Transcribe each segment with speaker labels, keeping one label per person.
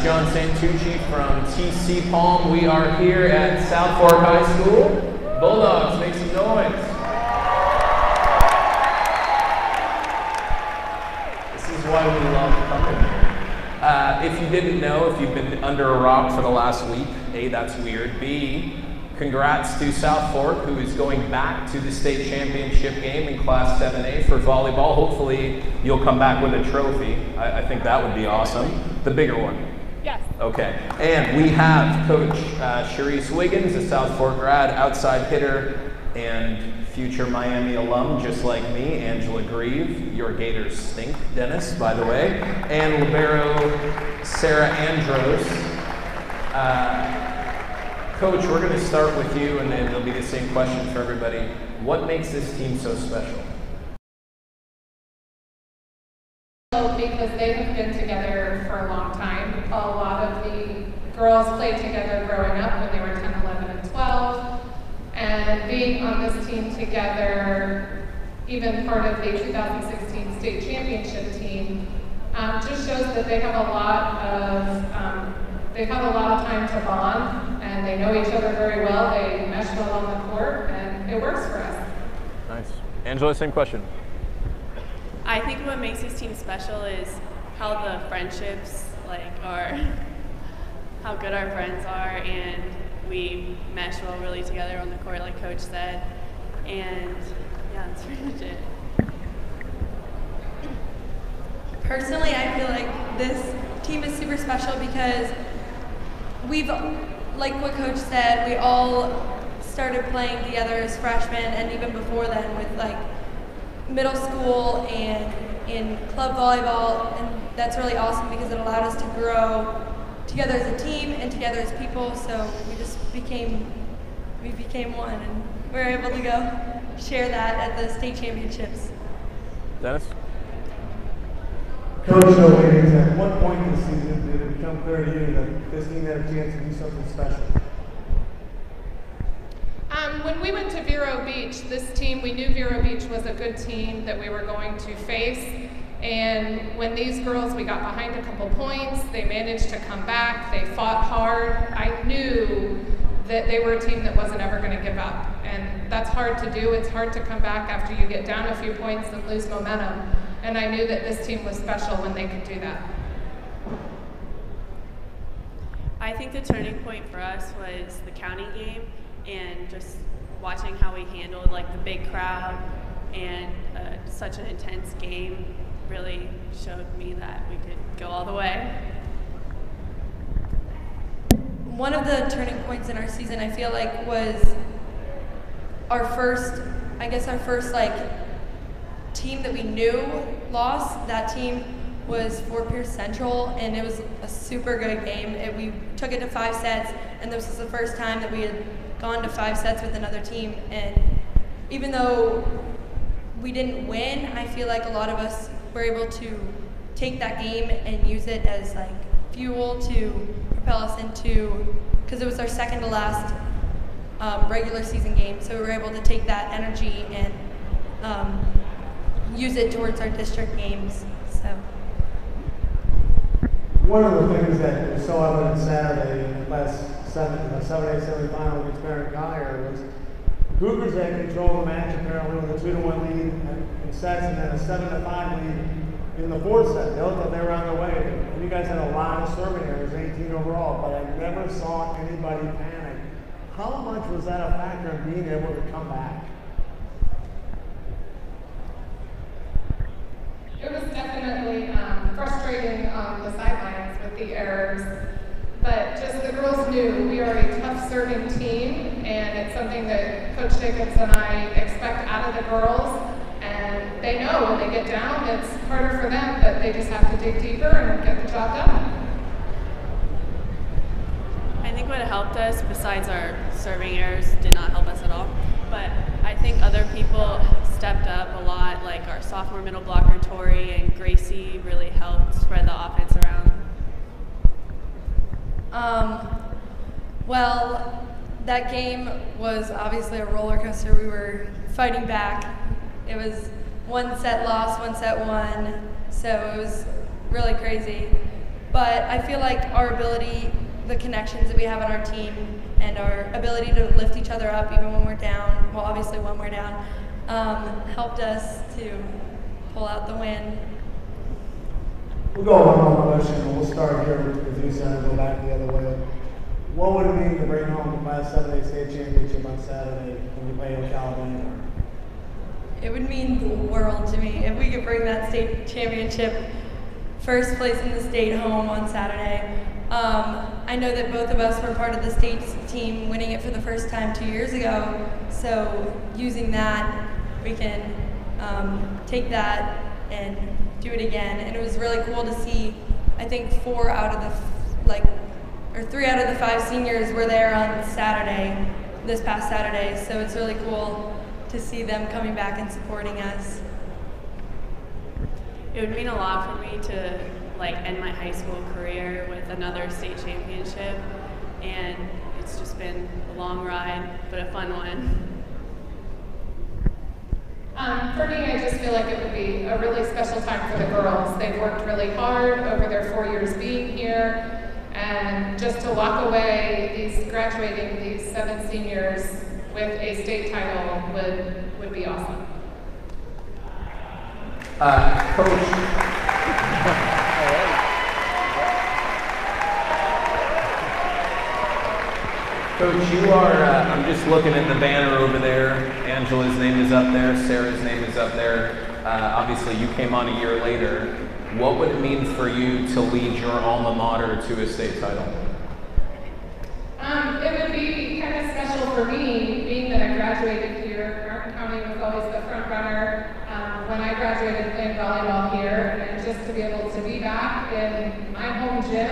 Speaker 1: John Santucci from TC Palm. We are here at South Fork High School. Bulldogs, make some noise. This is why we love coming here. If you didn't know, if you've been under a rock for the last week, A, that's weird. B, congrats to South Fork, who is going back to the state championship game in Class 7A for volleyball. Hopefully, you'll come back with a trophy. I think that would be awesome. The bigger one.
Speaker 2: Yes.
Speaker 1: Okay. And we have Coach Cherese Wiggins, a South Fork grad, outside hitter, and future Miami alum, just like me, Angela Grieve. Your Gators stink, Dennis, by the way. And libero Sarah Andros. Coach, we're going to start with you, and then it'll be the same question for everybody. What makes this team so special?
Speaker 2: Because they have been together for a long time. A lot of the girls played together growing up when they were 10, 11, and 12. And being on this team together, even part of the 2016 state championship team, just shows that they have a lot of time to bond, and they know each other very well. They mesh well on the court, and it works for us.
Speaker 1: Nice. Angela, same question.
Speaker 3: I think what makes this team special is how the friendships are, how good our friends are, and we mesh well really together on the court, like Coach said. And yeah, that's pretty much it.
Speaker 4: Personally, I feel like this team is super special because we've, like what Coach said, we all started playing together as freshmen, and even before then with middle school and in club volleyball, and that's really awesome because it allowed us to grow together as a team and together as people. So we became one, and we were able to go share that at the state championships.
Speaker 1: Dennis?
Speaker 5: Coach Wiggins, at what point this season did it become clear to you that this team had a chance to do something special?
Speaker 2: When we went to Vero Beach, this team, we knew Vero Beach was a good team that we were going to face. And when these girls, we got behind a couple points, they managed to come back, they fought hard. I knew that they were a team that wasn't ever going to give up. And that's hard to do. It's hard to come back after you get down a few points and lose momentum. And I knew that this team was special when they could do that.
Speaker 3: I think the turning point for us was the county game, and just watching how we handled the big crowd and such an intense game really showed me that we could go all the way.
Speaker 4: One of the turning points in our season, I feel like, was our first team that we knew lost. That team was Fort Pierce Central, and it was a super good game. We took it to 5 sets, and this was the first time that we had gone to 5 sets with another team. And even though we didn't win, I feel like a lot of us were able to take that game and use it as fuel to propel us into, because it was our second to last regular season game, so we were able to take that energy and use it towards our district games. So
Speaker 5: one of the things that was so evident Saturday in the last 7A semifinal against Barron Collier was Cougars had control of the match apparently with a 2-1 lead in sets, and then a 7-5 lead in the 4th set. They looked like they were on their way. And you guys had a lot of serving errors, 18 overall, but I never saw anybody panic. How much was that a factor in being able to come back?
Speaker 2: It was definitely frustrating on the sidelines with the errors, but just the girls knew we are a tough serving team, and it's something that Coach Jacobs and I expect out of the girls, and they know when they get down it's harder for them, but they just have to dig deeper and get the job done.
Speaker 3: I think what helped us, besides our serving errors, did not help us at all, but I think other people stepped up a lot, like our sophomore middle blocker Tori and Gracie really helped spread the offense around.
Speaker 4: Well, that game was obviously a roller coaster. We were fighting back. It was 1 set loss, 1 set won, so it was really crazy. But I feel like our ability, the connections that we have on our team, and our ability to lift each other up even when we're down, well, obviously when we're down, helped us to pull out the win.
Speaker 5: We'll go one more question, and we'll start here with you, Sam, and go back the other way. What would it mean to bring home the Class 7A state championship on Saturday when you play with Vanguard?
Speaker 4: It would mean the world to me if we could bring that state championship, first place in the state, home on Saturday. I know that both of us were part of the state team winning it for the first time 2 years ago, so using that, we can take that and do it again. And it was really cool to see, I think 3 out of the 5 seniors were there on Saturday, this past Saturday, so it's really cool to see them coming back and supporting us.
Speaker 3: It would mean a lot for me to end my high school career with another state championship, and it's just been a long ride, but a fun one.
Speaker 2: For me, I just feel like it would be a really special time for the girls. They've worked really hard over their 4 years being here, and just to walk away, graduating these 7 seniors with a state title would be awesome.
Speaker 1: Coach, you are, I'm just looking at the banner over there. Angela's name is up there, Sarah's name is up there. Obviously, you came on a year later. What would it mean for you to lead your alma mater to a state title?
Speaker 2: It would be kind of special for me, being that I graduated here. Martin County was always the front runner when I graduated playing volleyball here, and just to be able to be back in my home gym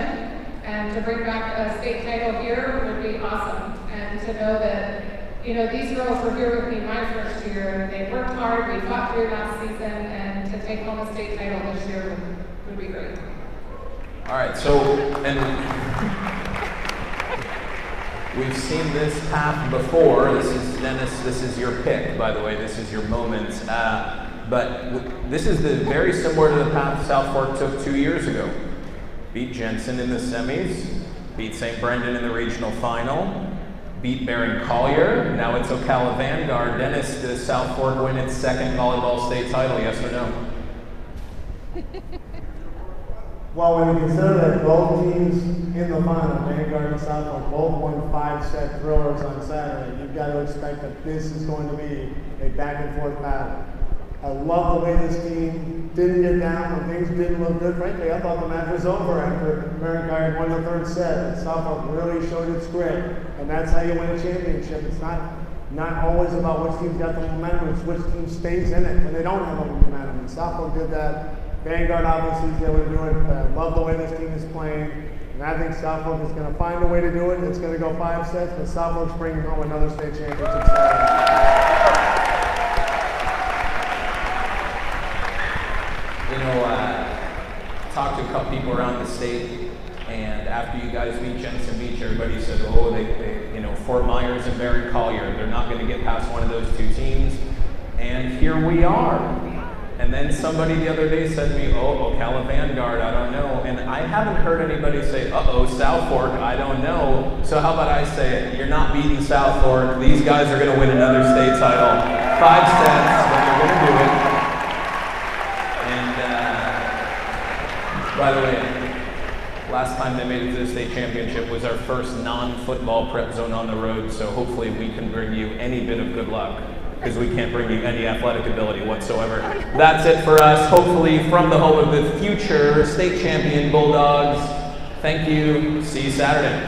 Speaker 2: and to bring back a state title here would be awesome. And to know that, these girls were here with me my first year. They worked hard, we fought through last season, and to take home a state title this year would be great.
Speaker 1: All right, so, and we've seen this path before. This is Dennis, this is your pick, by the way, this is your moment. But this is very similar to the path South Fork took 2 years ago. Beat Jensen in the semis, beat St. Brendan in the regional final, beat Barron Collier, now it's Ocala Vanguard. Dennis, does South Fork win its second volleyball state title, yes or no?
Speaker 5: Well, when you consider that both teams in the final, Vanguard and South Fork, both won 5-set thrillers on Saturday, you've got to expect that this is going to be a back-and-forth battle. I love the way this team didn't get down when things didn't look good. Frankly, I thought the match was over after Barron Collier won the 3rd set. And South Fork really showed its grit, and that's how you win a championship. It's not always about which team's got the momentum, it's which team stays in it when they don't have the momentum. And South Fork did that. Vanguard obviously is able to do it. I love the way this team is playing, and I think South Fork is going to find a way to do it. It's going to go 5 sets, but South Fork's bringing home another state championship Saturday.
Speaker 1: Talked to a couple people around the state, and after you guys beat Jensen Beach, everybody said, oh, they Fort Myers and Barron Collier, they're not going to get past one of those 2 teams. And here we are. And then somebody the other day said to me, oh, Ocala Vanguard, I don't know. And I haven't heard anybody say, uh-oh, South Fork, I don't know. So how about I say it? You're not beating South Fork. These guys are going to win another state title. 5 sets, but they're going to do it. By the way, last time they made it to the state championship was our first non-football prep zone on the road, so hopefully we can bring you any bit of good luck, because we can't bring you any athletic ability whatsoever. That's it for us, hopefully from the home of the future state champion Bulldogs. Thank you. See you Saturday.